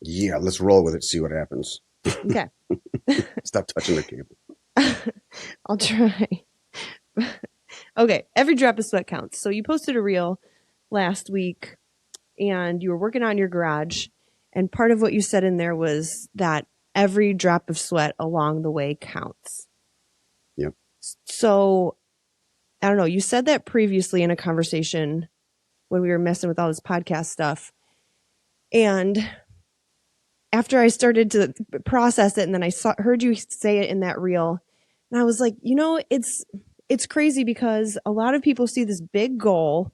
Yeah, let's roll with it. See what happens. Okay. Stop touching the cable. I'll try. Okay. Every drop of sweat counts. So you posted a reel last week and you were working on your garage. And part of what you said in there was that every drop of sweat along the way counts. Yep. So I don't know. You said that previously in a conversation when we were messing with all this podcast stuff. And after I started to process it, and then heard you say it in that reel, and I was like, it's crazy because a lot of people see this big goal,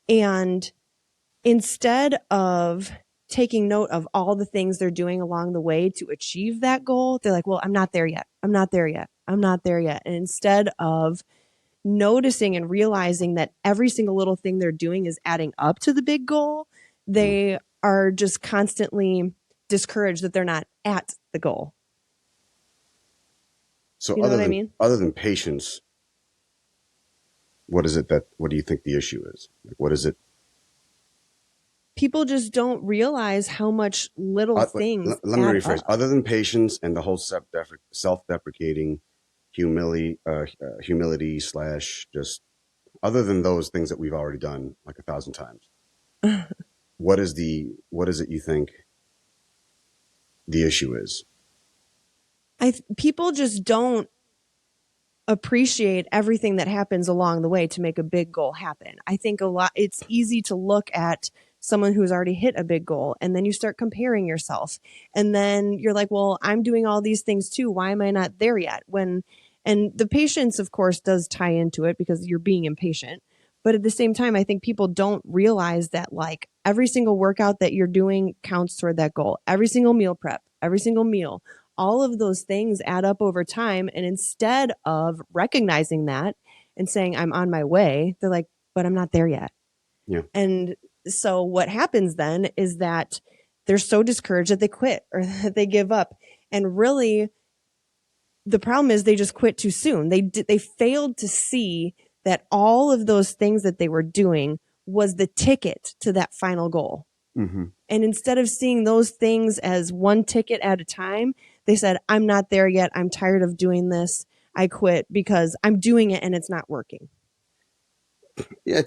and instead of taking note of all the things they're doing along the way to achieve that goal, they're like, well, I'm not there yet. I'm not there yet. I'm not there yet. And instead of noticing and realizing that every single little thing they're doing is adding up to the big goal, they are just constantly discouraged that they're not at the goal. So You know what I mean? other than patience, what do you think the issue is? Like, what is it? People just don't realize how much little things let me add rephrase. up. Other than patience and the whole self-deprecating humility slash just other than those things that we've already done like 1,000 times, what is it you think the issue is? People just don't appreciate everything that happens along the way to make a big goal happen. I think it's easy to look at someone who's already hit a big goal and then you start comparing yourself and then you're like, well, I'm doing all these things too. Why am I not there yet? And the patience, of course, does tie into it because you're being impatient. But at the same time, I think people don't realize that like every single workout that you're doing counts toward that goal. Every single meal prep, every single meal, all of those things add up over time. And instead of recognizing that and saying, I'm on my way, they're like, but I'm not there yet. Yeah. And so what happens then is that they're so discouraged that they quit or that they give up. And really, the problem is they just quit too soon. They failed to see that all of those things that they were doing was the ticket to that final goal. Mm-hmm. And instead of seeing those things as one ticket at a time, they said, I'm not there yet. I'm tired of doing this. I quit because I'm doing it and it's not working. Yeah,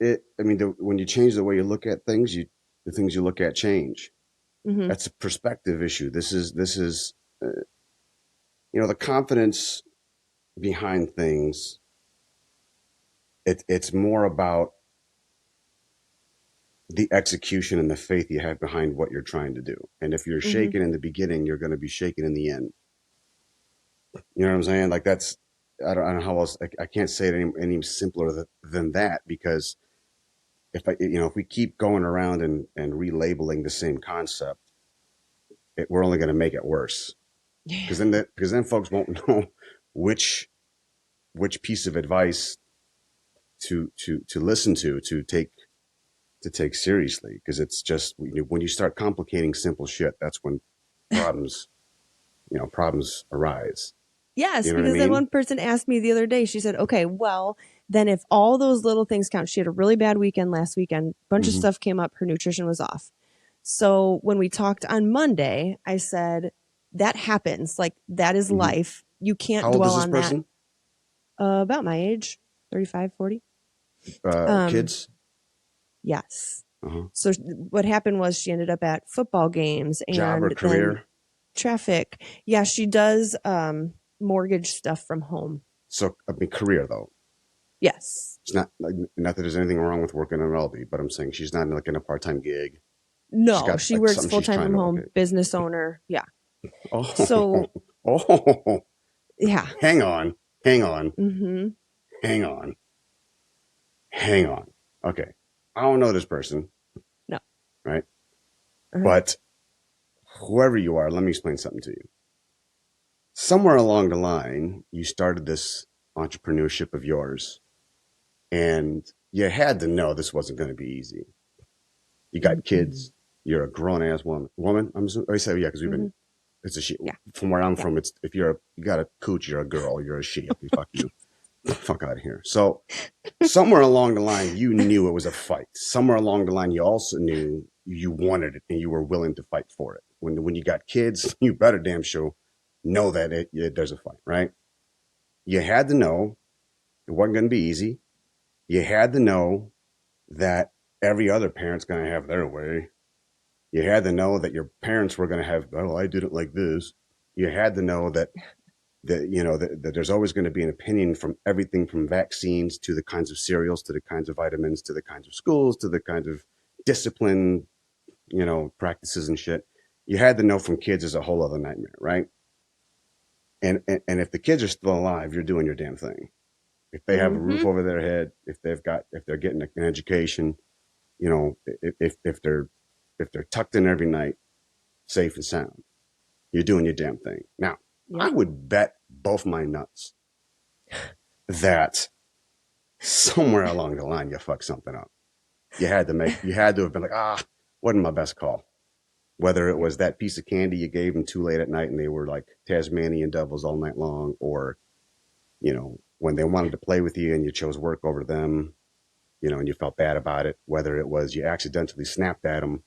I mean, when you change the way you look at things, the things you look at change. Mm-hmm. That's a perspective issue. This is the confidence behind things. It's more about the execution and the faith you have behind what you're trying to do. And if you're shaken in the beginning, you're going to be shaken in the end. You know what I'm saying? Like I don't know how else. I can't say it any simpler than that because if we keep going around and relabeling the same concept, we're only going to make it worse. Because then folks won't know which piece of advice to listen to take seriously. Because it's just when you start complicating simple shit, that's when problems arise. Yes, You know because what I then mean? one person asked me the other day, she said, okay, well, then if all those little things count, she had a really bad weekend last weekend, bunch of stuff came up, her nutrition was off. So when we talked on Monday, I said, that happens. Like that is life. You can't How old is dwell this on that. person? About my age, 35, 40. Kids? Yes. Uh-huh. So what happened was she ended up at football games Job or and then career? traffic. Yeah, she does mortgage stuff from home. So, I mean, career though. Yes. It's not that there's anything wrong with working in Aldi, but I'm saying she's not like in a part-time gig. No, she like works something full she's time trying from to. home, Okay. business owner. Yeah. Oh, So, oh, yeah. hang on. Mm-hmm. Hang on. Okay, I don't know this person. No. Right. Uh-huh. But whoever you are, let me explain something to you. Somewhere along the line, you started this entrepreneurship of yours, and you had to know this wasn't going to be easy. You got kids. You're a grown ass woman. I'm assuming. I say yeah because we've been. It's a she. Yeah. From where I'm from, it's if you got a cooch, you're a girl. You're a she. Okay, fuck you. Fuck out of here. So somewhere along the line, you knew it was a fight. Somewhere along the line, you also knew you wanted it and you were willing to fight for it. When you got kids, you better damn sure know that there's a fight, right? You had to know it wasn't going to be easy. You had to know that every other parent's going to have their way. You had to know that your parents were going to have, oh, I did it like this. You had to know that there's always going to be an opinion from everything from vaccines to the kinds of cereals, to the kinds of vitamins, to the kinds of schools, to the kinds of discipline, practices and shit. You had to know from kids is a whole other nightmare, right? And if the kids are still alive, you're doing your damn thing. If they have a roof over their head, if they're getting an education, if they're tucked in every night, safe and sound, you're doing your damn thing. Now, I would bet both my nuts that somewhere along the line you fucked something up. You had to have been like, wasn't my best call. Whether it was that piece of candy you gave them too late at night and they were like Tasmanian devils all night long, or, when they wanted to play with you and you chose work over them, and you felt bad about it, whether it was you accidentally snapped at them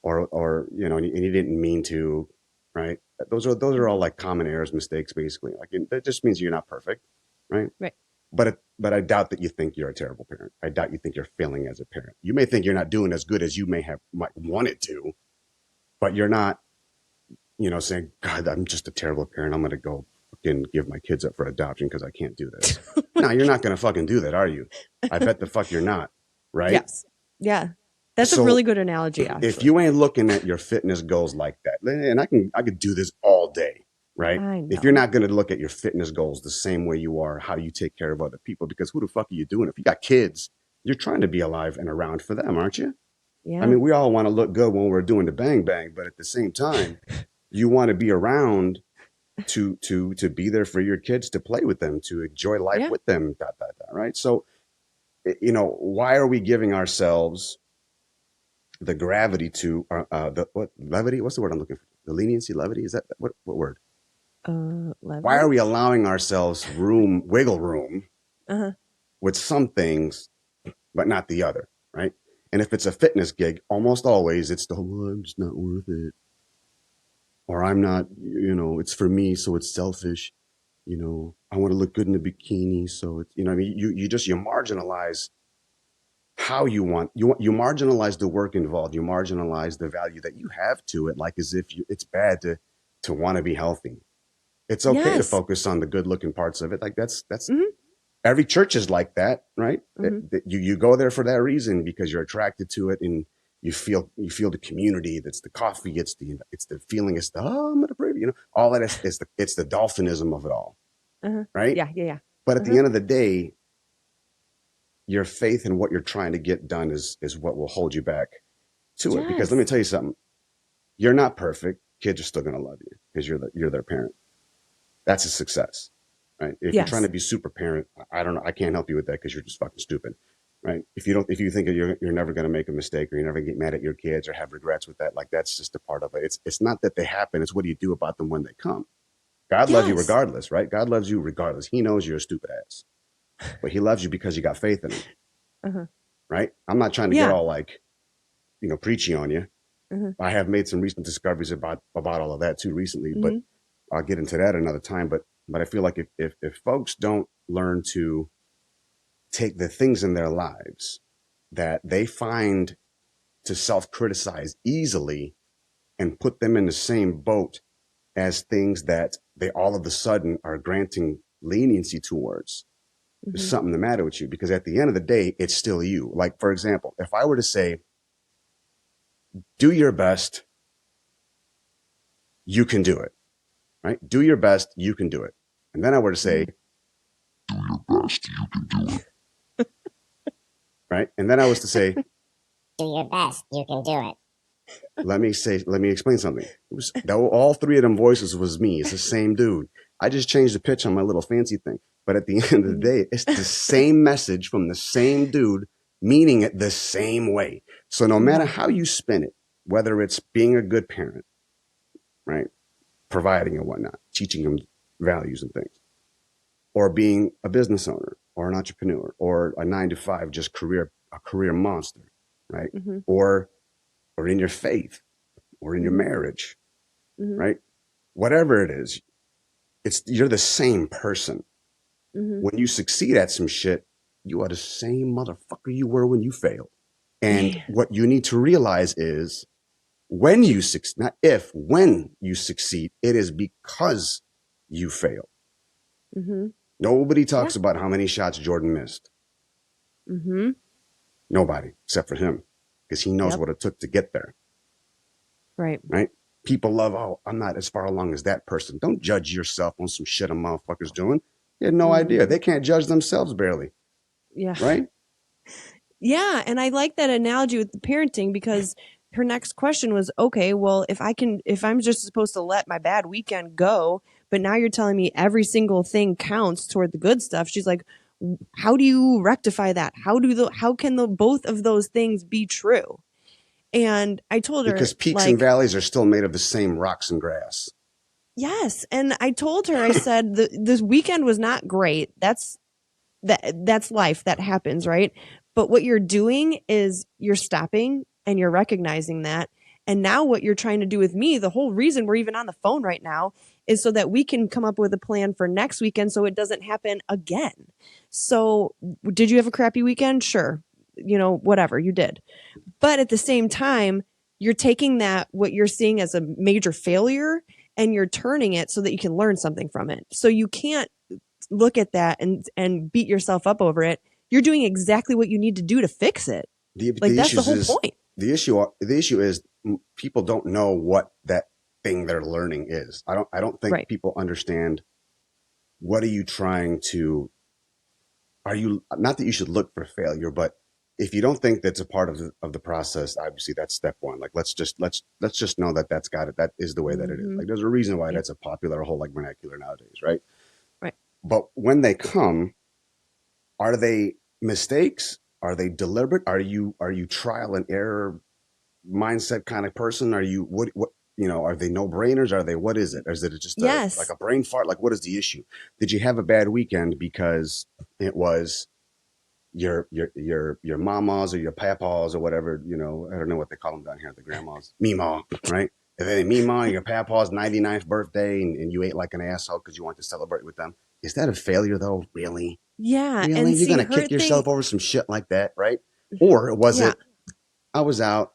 or and you didn't mean to, right? Those are all like common errors, mistakes, basically. Like that just means you're not perfect, right? Right. But I doubt that you think you're a terrible parent. I doubt you think you're failing as a parent. You may think you're not doing as good as you might wanted to, but you're not, saying, God, I'm just a terrible parent. I'm going to go fucking give my kids up for adoption because I can't do this. No, you're not going to fucking do that, are you? I bet the fuck you're not, right? Yes. Yeah. That's a really good analogy, actually. If you ain't looking at your fitness goals like that, and I could do this all day, right? If you're not going to look at your fitness goals the same way you are how you take care of other people, because who the fuck are you doing? If you got kids, you're trying to be alive and around for them, aren't you? Yeah. I mean, we all want to look good when we're doing the bang bang, but at the same time, you want to be around to be there for your kids, to play with them, to enjoy life with them, right? So, why are we giving ourselves the gravity to levity? What's the word I'm looking for? The leniency, levity? Is that what word? Why are we allowing ourselves wiggle room with some things, but not the other, right? And if it's a fitness gig, almost always it's I'm just not worth it. Or I'm not, it's for me, so it's selfish. I want to look good in a bikini, so it's, you marginalize how you marginalize the work involved. You marginalize the value that you have to it, like as if it's bad to want to be healthy. It's okay to focus on the good looking parts of it. Like that's every church is like that, right? You go there for that reason because you're attracted to it and you feel the community. That's the coffee. It's the feeling. It's I'm gonna pray. All that is it's the dolphinism of it all, right? Yeah. But at the end of the day, your faith in what you're trying to get done is what will hold you back to it. Because let me tell you something. You're not perfect. Kids are still going to love you because you're their parent. That's a success, right? If you're trying to be super parent, I don't know. I can't help you with that because you're just fucking stupid, right? If you think that you're never going to make a mistake or you're never going to get mad at your kids or have regrets with that, like that's just a part of it. It's not that they happen. It's what do you do about them when they come? God loves you regardless, right? God loves you regardless. He knows you're a stupid ass. But he loves you because you got faith in him, right? I'm not trying to get all like, preachy on you. I have made some recent discoveries about all of that too recently, but I'll get into that another time. But I feel like if folks don't learn to take the things in their lives that they find to self-criticize easily and put them in the same boat as things that they all of a sudden are granting leniency towards, there's something the matter with you, because at the end of the day, it's still you. Like, for example, if I were to say, do your best, you can do it, right? Do your best, you can do it. And then I were to say, do your best, you can do it. Right? And then I was to say, do your best, you can do it. Let me explain something. All three of them voices was me. It's the same dude. I just changed the pitch on my little fancy thing. But at the end of the day, it's the same message from the same dude, meaning it the same way. So no matter how you spin it, whether it's being a good parent, right, providing and whatnot, teaching them values and things, or being a business owner or an entrepreneur or a 9-to-5 just a career monster, right, or or in your faith or in your marriage, Mhm. right? Whatever it is, you're the same person. Mhm. When you succeed at some shit, you are the same motherfucker you were when you failed. And Yeah. what you need to realize is when you succeed, not if, when you succeed, it is because you failed. Mhm. Nobody talks about how many shots Jordan missed. Mhm. Nobody, except for him, because he knows Yep. what it took to get there, Right. right? People love, oh, I'm not as far along as that person. Don't judge yourself on some shit a motherfucker's doing. You had no idea. They can't judge themselves barely, Yeah. right? Yeah, and I like that analogy with the parenting because her next question was, okay, well, if I'm just supposed to let my bad weekend go, but now you're telling me every single thing counts toward the good stuff. She's like, how do you rectify that? How can the both of those things be true? And I told her, Because peaks and like, valleys are still made of the same rocks and grass. yes, and I told her, I said, this weekend was not great. That's life. That happens, right? But what you're doing is you're stopping and you're recognizing that. And now what you're trying to do with me, the whole reason we're even on the phone right now is so that we can come up with a plan for next weekend so it doesn't happen again. So, did you have a crappy weekend? Sure. Whatever, you did. But at the same time, you're taking that what you're seeing as a major failure and you're turning it so that you can learn something from it. So you can't look at that and beat yourself up over it. You're doing exactly what you need to do to fix it. Like that's the whole point. The issue is people don't know what that thing they're learning is. I don't think people understand what are you trying to, are you, not that you should look for failure, but if you don't think that's a part of the process, obviously that's step one. Like let's just know that that's got it. That is the way that it is. Like there's a reason why that's a popular whole like vernacular nowadays, right? Right. But when they come, are they mistakes? Are they deliberate? Are you trial and error mindset kind of person? Are you what are they no brainers? Are they, what is it? Or is it just like a brain fart? Like what is the issue? Did you have a bad weekend because it was your mamas or your papas or whatever, I don't know what they call them down here, the grandmas, Meemaw, right? And then Meemaw, your papa's 99th birthday and you ate like an asshole because you want to celebrate with them. Is that a failure though? Really? Yeah. Really? And You're going to kick yourself over some shit like that, right? Or was it, I was out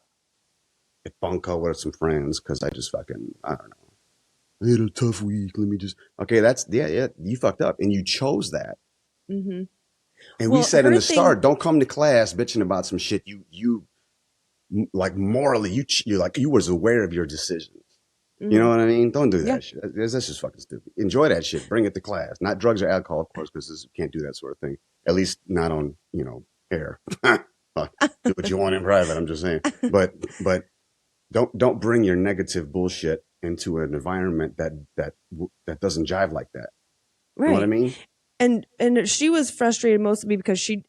at Bunko with some friends because I just fucking, I don't know. I had a tough week. Let me just, okay, that's, yeah, you fucked up and you chose that. Mm-hmm. And we said in the start, don't come to class bitching about some shit. You like morally, you was aware of your decisions. Mm-hmm. You know what I mean? Don't do that shit. That's just fucking stupid. Enjoy that shit. Bring it to class. Not drugs or alcohol, of course, because you can't do that sort of thing. At least not on, air. Do what you want in private. I'm just saying. But don't bring your negative bullshit into an environment that doesn't jive like that. Right. You know what I mean? And she was frustrated mostly because she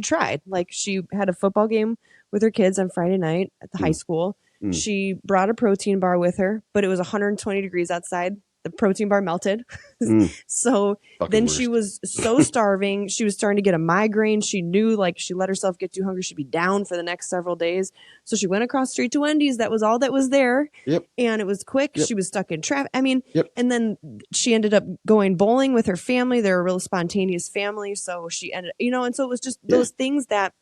tried. Like she had a football game with her kids on Friday night at the high school. She brought a protein bar with her, but it was 120 degrees outside. The protein bar melted. So fucking then worst. She was so starving. She was starting to get a migraine. She knew like she let herself get too hungry, she'd be down for the next several days. So she went across the street to Wendy's. That was all that was there. Yep. And it was quick. Yep. She was stuck in traffic. I mean, yep. And then she ended up going bowling with her family. They're a real spontaneous family. So she ended, and so it was just those things that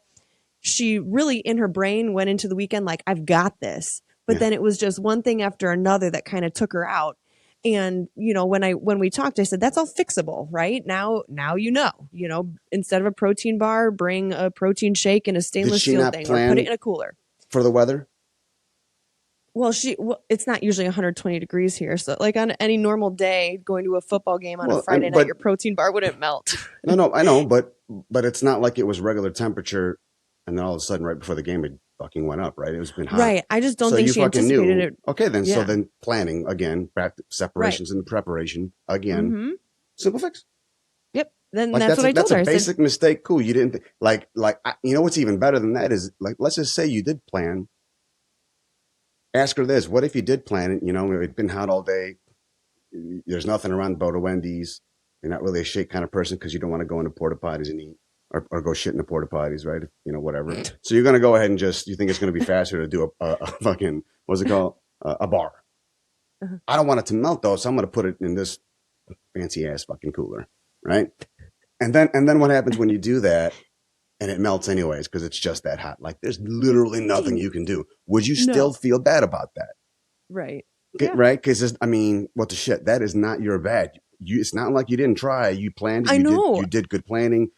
she really in her brain went into the weekend like, I've got this. But then it was just one thing after another that kind of took her out. And, when we talked, I said, that's all fixable, right? Now, instead of a protein bar, bring a protein shake in a stainless steel thing or put it in a cooler. For the weather? Well, it's not usually 120 degrees here. So like on any normal day going to a football game on a Friday night, your protein bar wouldn't melt. No, I know. But it's not like it was regular temperature. And then all of a sudden right before the game, it fucking went up, right? It was been hot. Right. I just don't think she anticipated it. Okay, then. Yeah. So then planning again, separations and preparation again. Mm-hmm. Simple fix. Yep. Then like that's what I told her. That's a basic mistake. Cool. You didn't what's even better than that is like, let's just say you did plan. Ask her this. What if you did plan it? It'd been hot all day. There's nothing around but a Wendy's. You're not really a shake kind of person because you don't want to go into porta potties and eat. or go shit in the porta potties, right? You know, whatever. So you're going to go ahead and you think it's going to be faster to do a fucking, what's it called? A bar. Uh-huh. I don't want it to melt though. So I'm going to put it in this fancy ass fucking cooler. Right. And then what happens when you do that and it melts anyways? Cause it's just that hot. Like there's literally nothing you can do. Would you still feel bad about that? Right. Yeah. Right. Cause I mean, what the shit? That is not your bad. It's not like you didn't try. You planned. You did good planning.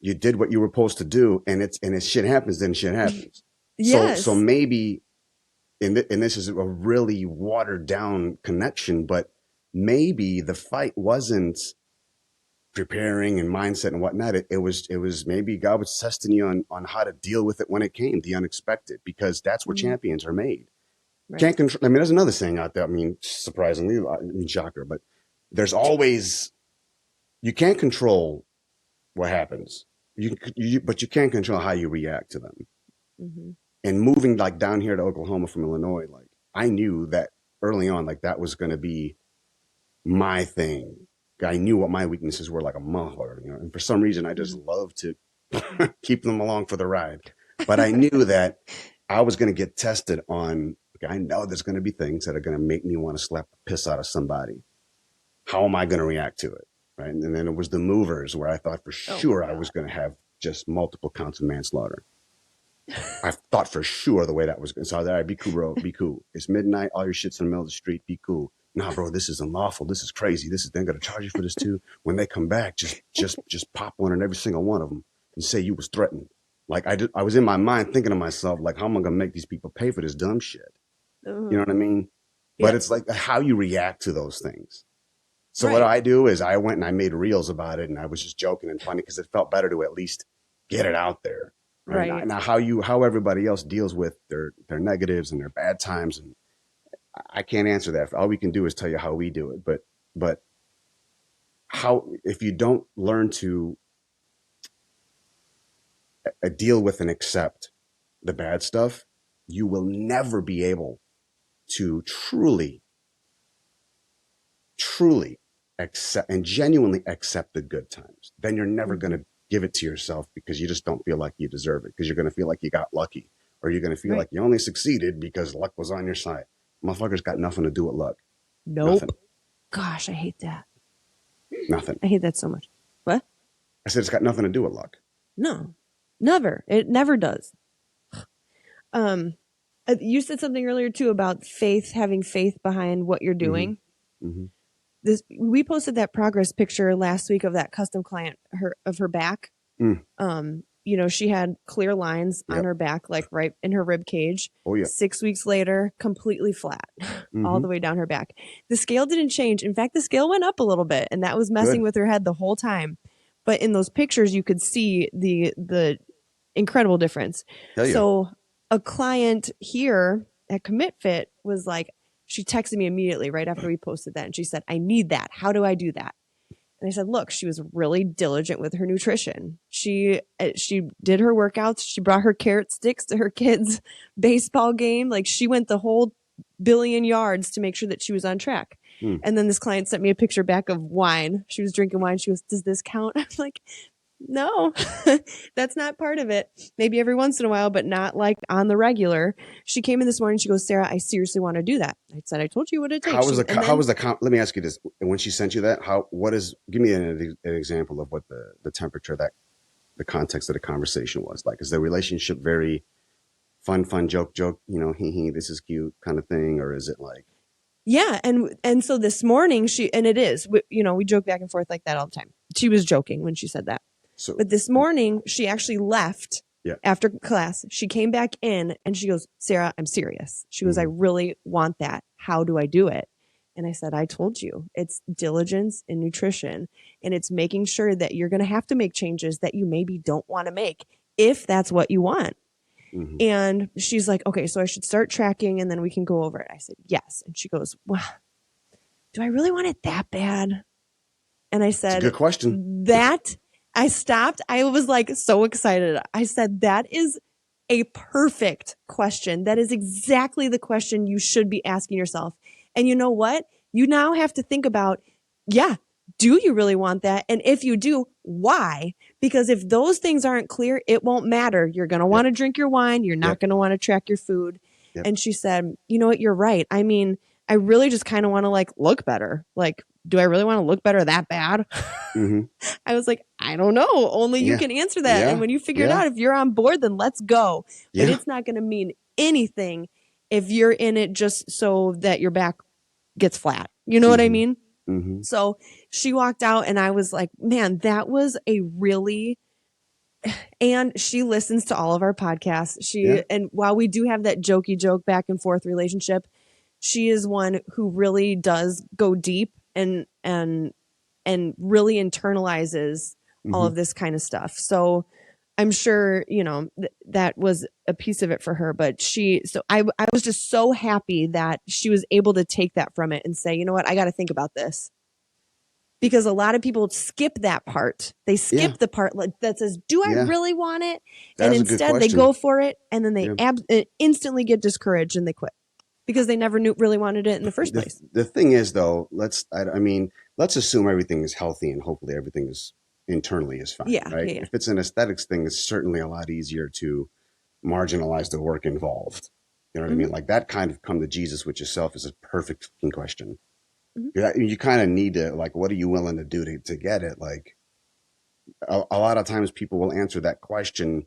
You did what you were supposed to do, and if shit happens, then shit happens. Yes. So maybe, and this is a really watered down connection, but maybe the fight wasn't preparing and mindset and whatnot. It was maybe God was testing you on how to deal with it when it came, the unexpected, because that's where champions are made. Right. Can't control. I mean, there's another saying out there. I mean, surprisingly, I mean, shocker, but there's always, you can't control what happens. But you can control how you react to them. Mm-hmm. And moving like down here to Oklahoma from Illinois, like I knew that early on, like that was going to be my thing. I knew what my weaknesses were like a motherfucker, you know. And for some reason, I just love to keep them along for the ride. But I knew that I was going to get tested on. I know there's going to be things that are going to make me want to slap the piss out of somebody. How am I going to react to it? Right. And then it was the movers where I thought for sure I was going to have just multiple counts of manslaughter. I thought for sure the way that was going to. So I was like, all right, be cool, bro. Be cool. It's midnight. All your shit's in the middle of the street. Be cool. Nah, bro, this is unlawful. This is crazy. They're going to charge you for this too. When they come back, just pop one on every single one of them and say you was threatened. Like I was in my mind thinking to myself, like, how am I going to make these people pay for this dumb shit? You know what I mean? Yeah. But it's like how you react to those things. So what I do is I went and I made reels about it, and I was just joking and funny because it felt better to at least get it out there. Right. Now how everybody else deals with their negatives and their bad times, and I can't answer that. All we can do is tell you how we do it. But how, if you don't learn to deal with and accept the bad stuff, you will never be able to truly accept and genuinely accept the good times. Then you're never going to give it to yourself because you just don't feel like you deserve it, because you're going to feel like you got lucky, or you're going to feel like you only succeeded because luck was on your side. Motherfuckers got nothing to do with luck. Nope. Nothing. Gosh, I hate that. Nothing. I hate that so much. What? I said it's got nothing to do with luck. No, never. It never does. You said something earlier too about having faith behind what you're doing. Mm-hmm. We posted that progress picture last week of that custom client, her back. You know, she had clear lines on her back, like right in her rib cage. Oh yeah. 6 weeks later, completely flat, all the way down her back. The scale didn't change. In fact, the scale went up a little bit, and that was messing with her head the whole time. But in those pictures, you could see the incredible difference. Yeah. So a client here at CommitFit was like, she texted me immediately right after we posted that. And she said, I need that. How do I do that? And I said, look, she was really diligent with her nutrition. She did her workouts. She brought her carrot sticks to her kids' baseball game. Like she went the whole billion yards to make sure that she was on track. And then this client sent me a picture back of wine. She was drinking wine. She goes, does this count? I'm like, no, that's not part of it. Maybe every once in a while, but not like on the regular. She came in this morning. She goes, Sarah, I seriously want to do that. I said, I told you what it takes. Let me ask you this. When she sent you that, give me an example of what the temperature, the context of the conversation was like. Is the relationship very fun, joke, you know, this is cute kind of thing? Or is it like, yeah. And so this morning we joke back and forth like that all the time. She was joking when she said that. But this morning she actually left after class. She came back in and she goes, Sarah, I'm serious. She goes, I really want that. How do I do it? And I said, I told you, it's diligence in nutrition, and it's making sure that you're going to have to make changes that you maybe don't want to make if that's what you want. Mm-hmm. And she's like, okay, so I should start tracking and then we can go over it. I said, yes. And she goes, well, do I really want it that bad? And I said, that's a good question. I stopped. I was like so excited. I said, that is a perfect question. That is exactly the question you should be asking yourself. And you know what? You now have to think about, do you really want that? And if you do, why? Because if those things aren't clear, it won't matter. You're going to want to drink your wine. You're not going to want to track your food. And she said, you know what? You're right. I mean, I really just kind of want to like look better. Like, do I really want to look better that bad? I was like, I don't know. Only you can answer that. And when you figure it out, if you're on board, then let's go. But it's not going to mean anything if you're in it just so that your back gets flat. You know what I mean? So she walked out and I was like, man, that was a really, and she listens to all of our podcasts. And while we do have that jokey joke back and forth relationship, she is one who really does go deep and really internalizes all of this kind of stuff. So I'm sure, you know, that was a piece of it for her, but I was just so happy that she was able to take that from it and say, you know what, I got to think about this. Because a lot of people skip that part. They skip the part that says, do I really want it? And instead they go for it. And then they instantly get discouraged and they quit because they never really wanted it in the first place. The thing is though, let's assume everything is healthy and hopefully everything is internally is fine. Right? If it's an aesthetics thing, it's certainly a lot easier to marginalize the work involved. You know what I mean? Like that kind of come to Jesus with yourself is a perfect question. You kind of need to, like, what are you willing to do to get it? Like a lot of times people will answer that question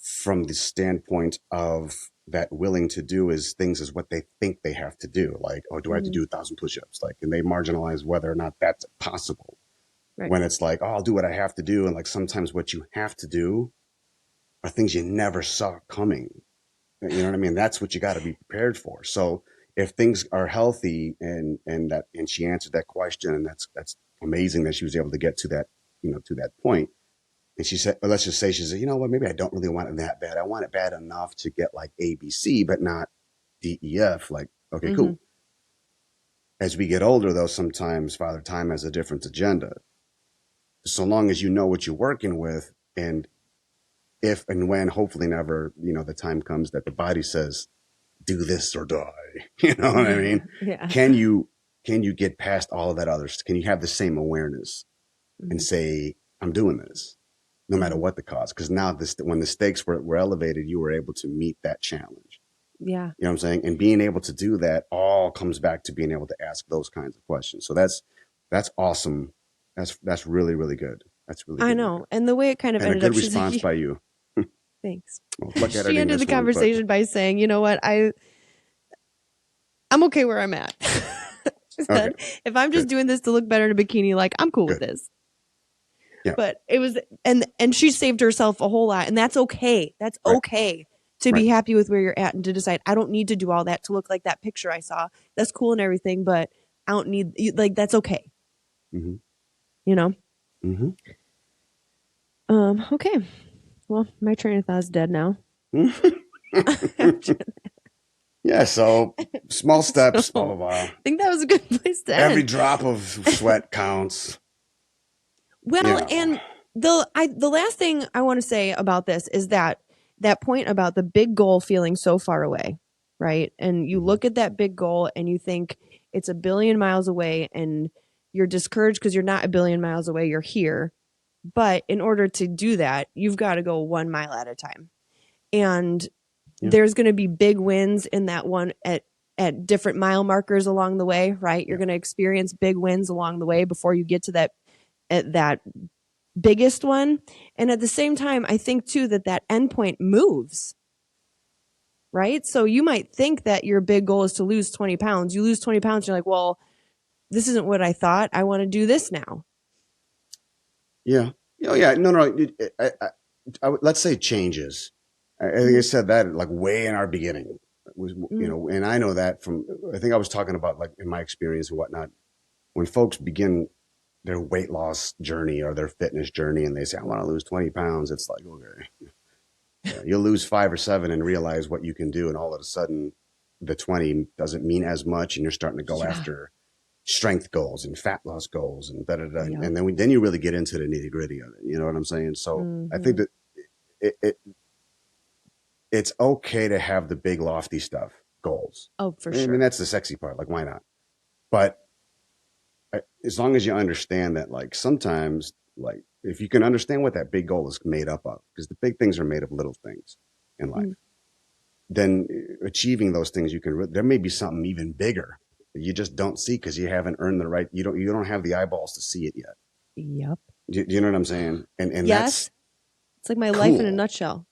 from the standpoint of that willing to do is things is what they think they have to do. Like, oh, do I have to do 1,000 push-ups? Like, and they marginalize whether or not that's possible. When it's like, oh, I'll do what I have to do. And like, sometimes what you have to do are things you never saw coming. You know what I mean? That's what you got to be prepared for. So if things are healthy and she answered that question, and that's amazing that she was able to get to that, you know, to that point. And she said, well, let's just say she said, you know what, maybe I don't really want it that bad. I want it bad enough to get like A, B, C, but not D, E, F. Like, okay, cool. As we get older though, sometimes Father Time has a different agenda. So long as you know what you're working with, and if and when, hopefully never, you know, the time comes that the body says, do this or die. You know what I mean? Can you get past all of that others? Can you have the same awareness and say, I'm doing this no matter what the cost? Because now when the stakes were elevated, you were able to meet that challenge. You know what I'm saying? And being able to do that all comes back to being able to ask those kinds of questions. So that's awesome. That's really, really good. That's really good. I know. And the way it kind of ended up. A good response by you. Thanks. Well, she ended the conversation by saying, you know what, I'm okay where I'm at. She said, if I'm just doing this to look better in a bikini, like I'm cool with this. But it was, and she saved herself a whole lot, and that's okay. That's okay to be happy with where you're at and to decide, I don't need to do all that to look like that picture I saw. That's cool and everything, but I don't need, like, that's okay. You know? Okay. Well, my train of thought is dead now. So small steps, blah, blah, blah. I think that was a good place to end. Every drop of sweat counts. Well, and the last thing I want to say about this is that point about the big goal feeling so far away, right? And you look at that big goal and you think it's 1 billion miles away and you're discouraged because you're not 1 billion miles away, you're here. But in order to do that, you've got to go 1 mile at a time. And there's going to be big wins in that one at different mile markers along the way, right? You're going to experience big wins along the way before you get to that biggest one. And at the same time, I think too that endpoint moves, right? So you might think that your big goal is to lose 20 pounds. You lose 20 pounds, you're like, well, this isn't what I thought. I want to do this now. Yeah. Oh, yeah. No. Let's say changes. I think I said that like way in our beginning. You know, and I know that from, I think I was talking about like in my experience and whatnot, when folks begin their weight loss journey or their fitness journey and they say, I want to lose 20 pounds. It's like, okay, you'll lose 5 or 7 and realize what you can do. And all of a sudden the 20 doesn't mean as much. And you're starting to go after strength goals and fat loss goals and and then you really get into the nitty gritty of it. You know what I'm saying? So I think that it's okay to have the big lofty stuff goals. Oh, for sure. I mean, that's the sexy part. Like, why not? But as long as you understand that, like sometimes, like if you can understand what that big goal is made up of, because the big things are made of little things in life, then achieving those things, there may be something even bigger that you just don't see because you haven't earned the right. You don't have the eyeballs to see it yet. Yep. Do you know what I'm saying? And Yes. It's like my life in a nutshell.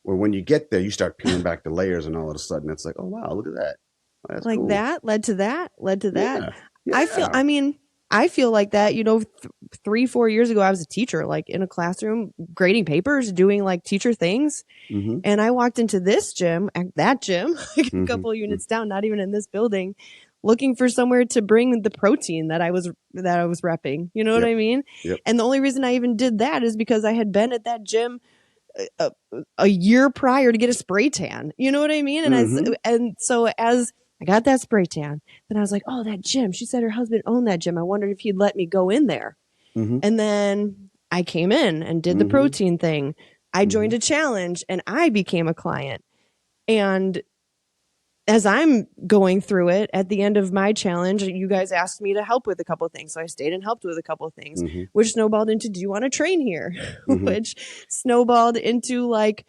Well, when you get there, you start peeling back the layers, and all of a sudden, it's like, oh wow, look at that. Oh, that's like cool. that led to that, led to that. Yeah. I feel like that, 3-4 years ago, I was a teacher, like in a classroom, grading papers, doing like teacher things. Mm-hmm. And I walked into that gym, like a Mm-hmm. couple units down, not even in this building, looking for somewhere to bring the protein that I was repping. You know what I mean? Yep. And the only reason I even did that is because I had been at that gym a year prior to get a spray tan. You know what I mean? And so as I got that spray tan, then I was like, oh, that gym. She said her husband owned that gym. I wondered if he'd let me go in there. Mm-hmm. And then I came in and did the protein thing. I joined a challenge and I became a client. And as I'm going through it, at the end of my challenge, you guys asked me to help with a couple of things. So I stayed and helped with a couple of things, which snowballed into, do you want to train here? Which snowballed into like,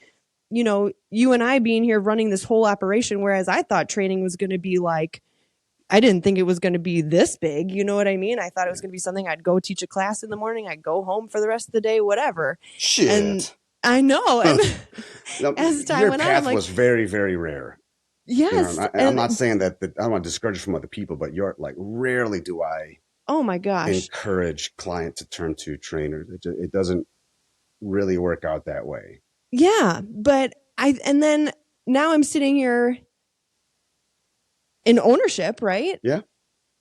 you and I being here running this whole operation, whereas I thought training was going to be like, I didn't think it was going to be this big. You know what I mean? I thought it was going to be something I'd go teach a class in the morning. I'd go home for the rest of the day, whatever. Shit. And I know. And no, as time your went path on, like, was very, very rare. yes. I'm not saying that I don't want to discourage you from other people, but you're like, rarely do I oh my gosh, encourage client to turn to trainers. It doesn't really work out that way. Yeah. But and then now I'm sitting here in ownership, right? Yeah.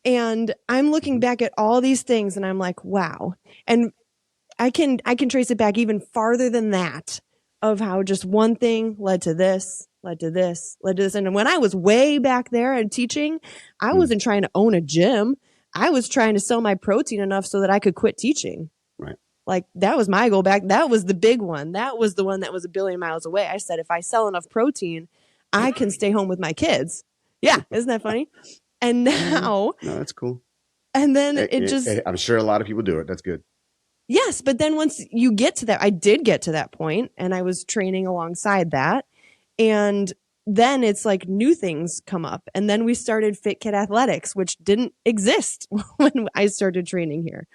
And I'm looking back at all these things and I'm like, wow. And I can trace it back even farther than that, of how just one thing led to this, led to this, led to this. And when I was way back there and teaching, I wasn't trying to own a gym. I was trying to sell my protein enough so that I could quit teaching. Right. Like that was my goal back. That was the big one. That was the one that was a billion miles away. I said, if I sell enough protein, I can stay home with my kids. Yeah. Isn't that funny? And now. No, that's cool. And then I'm sure a lot of people do it. That's good. Yes. But then once you get to that, I did get to that point and I was training alongside that. And then it's like new things come up. And then we started Fit Kid Athletics, which didn't exist when I started training here.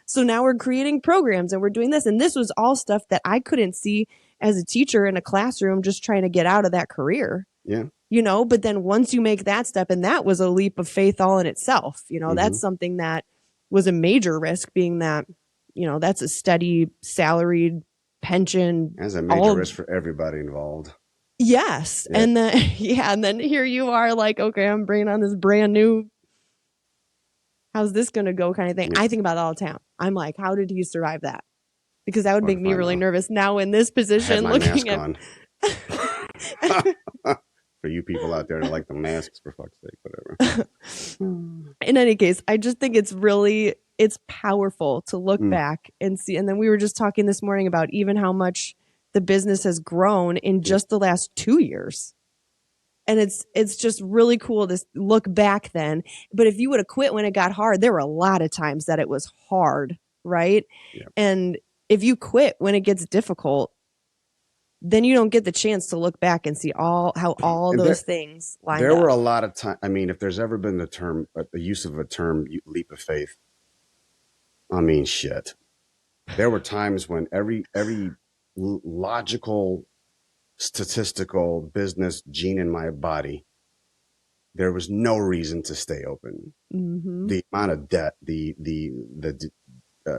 So now we're creating programs and we're doing this. And this was all stuff that I couldn't see as a teacher in a classroom just trying to get out of that career. Yeah. But then once you make that step, and that was a leap of faith all in itself, that's something that was a major risk, being that, that's a steady salaried pension. That's a major risk for everybody involved. Yes. Yeah. And then, and then here you are like, okay, I'm bringing on this brand new, how's this going to go kind of thing. Yeah. I think about it all the time. I'm like, how did he survive that? Because that would make me really nervous now in this position, looking at. For you people out there that like the masks, for fuck's sake, whatever. In any case, I just think it's powerful to look back and see. And then we were just talking this morning about even how much the business has grown in just the last 2 years. And it's just really cool to look back then. But if you would have quit when it got hard, there were a lot of times that it was hard, right? Yeah. And if you quit when it gets difficult, then you don't get the chance to look back and see how all those things line up. There were a lot of time. I mean, if there's ever been the use of a term, leap of faith, I mean, shit. There were times when every logical, statistical business gene in my body, there was no reason to stay open. Mm-hmm. The amount of debt, the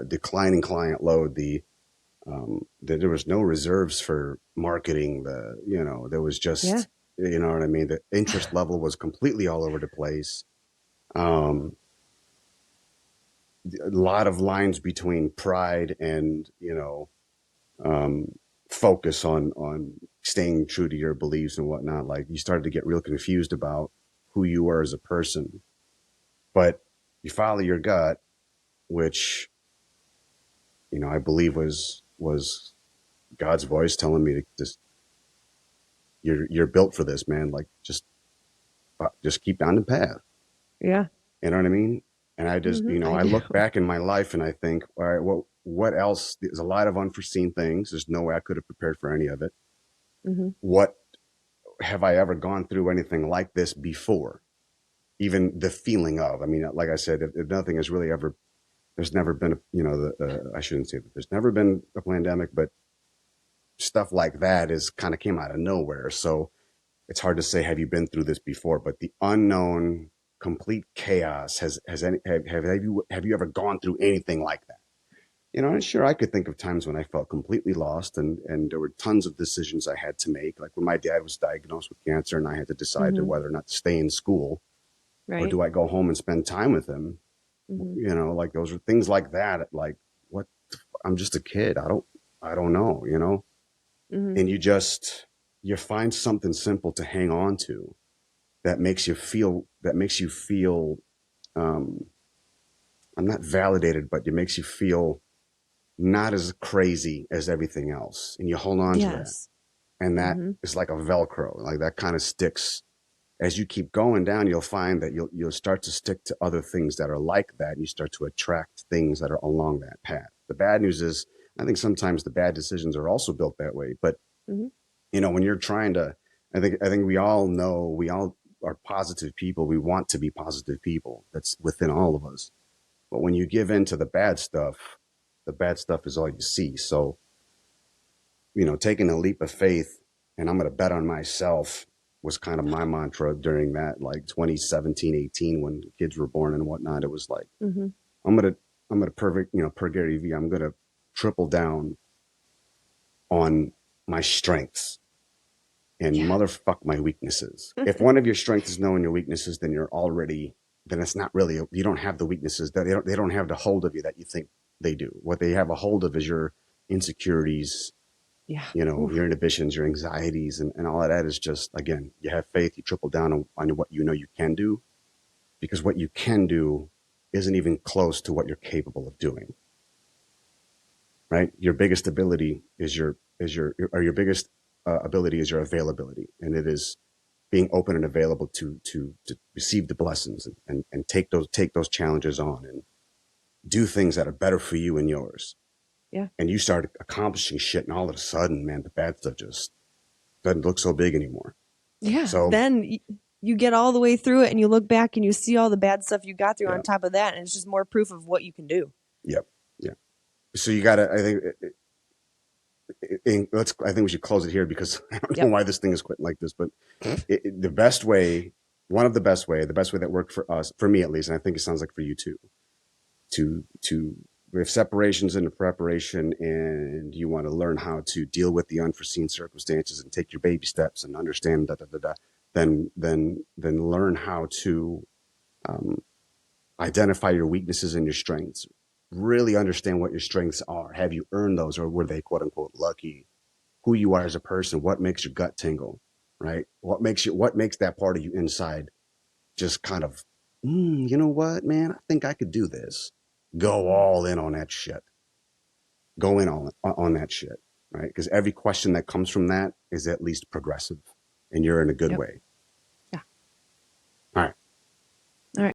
declining client load, there was no reserves for marketing. There was just, you know what I mean? The interest level was completely all over the place. A lot of lines between pride and, focus on staying true to your beliefs and whatnot. Like you started to get real confused about who you were as a person, but you follow your gut, which, I believe was God's voice telling me to just, you're built for this, man. Like just keep down the path. Yeah. You know what I mean? And I just, I I do. look back in my life and I think, all right, what else? There's a lot of unforeseen things. There's no way I could have prepared for any of it. Mm-hmm. What have I ever gone through anything like this before? Even the feeling of, I mean, like I said, if nothing has really ever, there's never been, I shouldn't say that there's never been a pandemic, but stuff like that is kind of came out of nowhere. So it's hard to say, have you been through this before? But the unknown, complete chaos have you ever gone through anything like that? And sure, I could think of times when I felt completely lost, and there were tons of decisions I had to make. Like when my dad was diagnosed with cancer, and I had to decide to Mm-hmm. whether or not to stay in school or Right. do I go home and spend time with him. Mm-hmm. Like those are things like that. Like what? I'm just a kid. I don't know. Mm-hmm. And you find something simple to hang on to that makes you feel. Um, I'm not validated, but it makes you feel not as crazy as everything else, and you hold on to that, Yes. and that Mm-hmm. is like a Velcro, like that kind of sticks. As you keep going down, you'll find that you'll start to stick to other things that are like that, and you start to attract things that are along that path. The bad news is, I think sometimes the bad decisions are also built that way. But Mm-hmm. when you're trying to, I think we all know, we all are positive people. We want to be positive people. That's within all of us. But when you give in to the bad stuff is all you see. So, taking a leap of faith, and I'm going to bet on myself, was kind of my mantra during that, like 2017, 18, when kids were born and whatnot. It was like, Mm-hmm. I'm going to per Gary Vee, I'm going to triple down on my strengths and Yeah. motherfuck my weaknesses. If one of your strengths is knowing your weaknesses, then it's not really, you don't have the weaknesses that they don't have the hold of you that you think they do. What they have a hold of is your insecurities, Yeah. your inhibitions, your anxieties, and all of that is just, again, you have faith, you triple down on what you can do, because what you can do isn't even close to what you're capable of doing, right? Your biggest ability your biggest ability is your availability, and it is being open and available to receive the blessings, and take those challenges on and do things that are better for you and yours. Yeah. And you start accomplishing shit, and all of a sudden, man, the bad stuff just doesn't look so big anymore. Yeah. So Then you get all the way through it and you look back and you see all the bad stuff you got through yeah, on top of that. And it's just more proof of what you can do. yep, yeah. So you got to, I think, I think we should close it here, because I don't know Yep. why this thing is quitting like this. But the best way, the best way that worked for us, for me at least, and I think it sounds like for you too, to if separations into preparation, and you want to learn how to deal with the unforeseen circumstances and take your baby steps and understand then learn how to identify your weaknesses and your strengths. Really understand what your strengths are. Have you earned those, or were they quote unquote lucky? Who you are as a person, what makes your gut tingle, right? What makes that part of you inside just kind of, you know what, man, I think I could do this. Go all in on that shit. Go in on that shit, right? Because every question that comes from that is at least progressive, and you're in a good Yep. way.